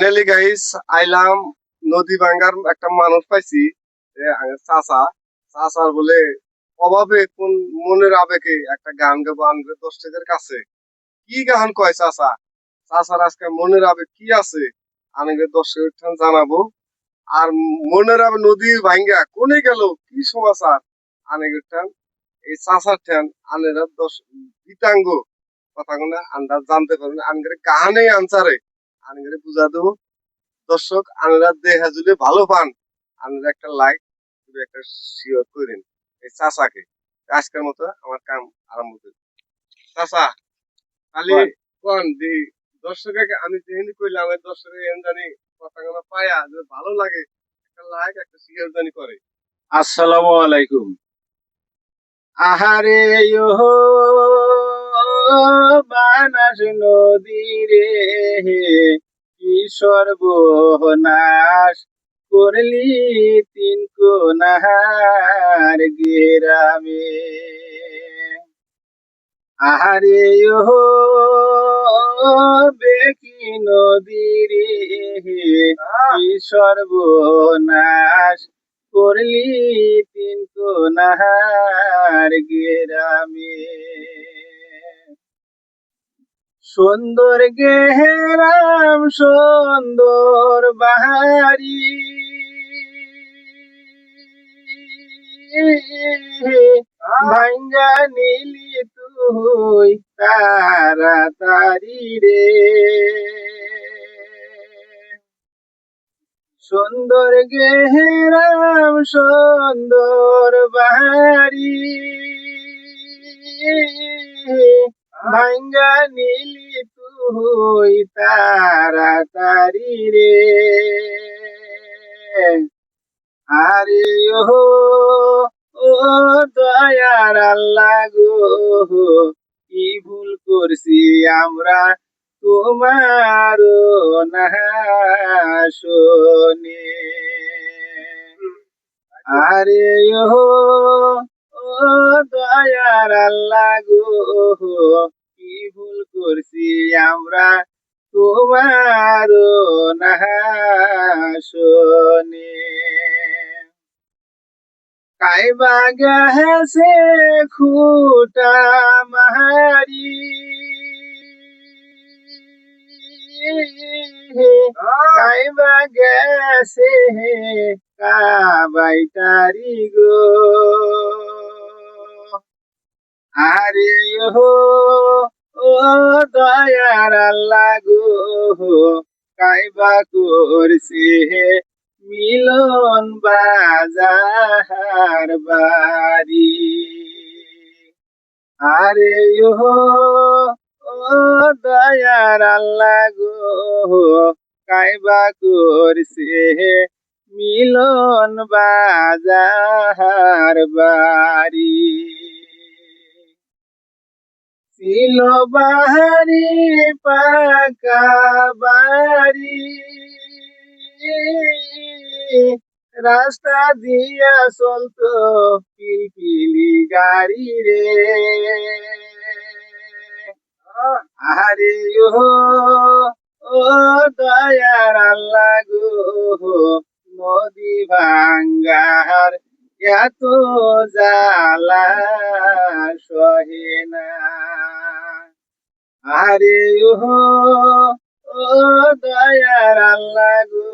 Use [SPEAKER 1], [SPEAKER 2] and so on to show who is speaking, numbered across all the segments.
[SPEAKER 1] Finally guys আইলাম নদী ভাঙ্গার একটা মানুষ পাইছি। চাচা চাচার বলে অভাবে কোন মনের আবেগে একটা গান গাবো আনবে দর্শকের কাছে। কি গান কয় চাচা? চাচার আজকে মনের আবেগ কি আছে আনবে দর্শকের ঠান জানাবো। আর মনের আবেগ নদী ভাঙ্গা কোনে গেল কি সমাচার আনবে ঠান এই চাচার ঠান আনেরা গীতাঙ্গ কথাগুলো আন্দাজ জানতে পারবেন আনগরে গানে আনসারে আনগরে বুঝা দেবো। দর্শক আপনারা দেখা যদি ভালো পান আপনারা একটা লাইক একটা শেয়ার করেন এই চাচাকে। আজকের মতো আমার কাম আরম্ভ করি। চাচা খালি
[SPEAKER 2] কোন
[SPEAKER 1] কোন দি দর্শকে আমি যেহেতু কইলাম এই দর্শকে এন জানি কথাগুলো পায়া যে ভালো লাগে একটা লাইক একটা শেয়ার জানি করে।
[SPEAKER 2] আসসালামু আলাইকুম। আহারে ইহো বানাস নদী রে, কি সর্বনাশ করলি তিন কোনার গেরামে। আহারে ইহো বেকি নদী রে, কি সর্বনাশ করলি তিন কোনার গেরামে। সুন্দর গেরাম সুন্দর বাহারি, ভাঙ্গা নিলি তুই তাড়াতাড়ি রে। সুন্দর গেরাম সুন্দর বাহারি, ভাঙ্গা নিলি তুই তাড়াতাড়ি রে। আরে ও দয়ার আল্লাহ গো, কি ভুল করছি আমরা তোমার না শোনে। আরে ও দয়ার আল্লাহ গো, কি ভুল করছি আমরা তোমার না শোনে। কাইবা গেছে খুটা মাহারি, কাইবা গেছে কাবাইটারি গো। আরে ও দয়ার আল্লাহ গো, কাইবা করছে মিলন বাজার বাড়ি। আরে ও দয়ার আল্লাহ গো, কাইবা করছে মিলন বাজার বাড়ি। ছিল বাহারি পাকা বাড়ি, রাস্তা দিয়া চলতো পিলপিলি গাড়ি রে। আরে ও দয়ার আল্লাহ গো, নদী ভাঙ্গার এত জ্বালা সহে না। আরে ও দয়ার আল্লাহ গো,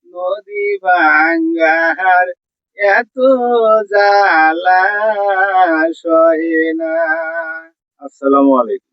[SPEAKER 2] নদী ভাঙ্গার এত জ্বালা সহে না। আসসালামু আলাইকুম।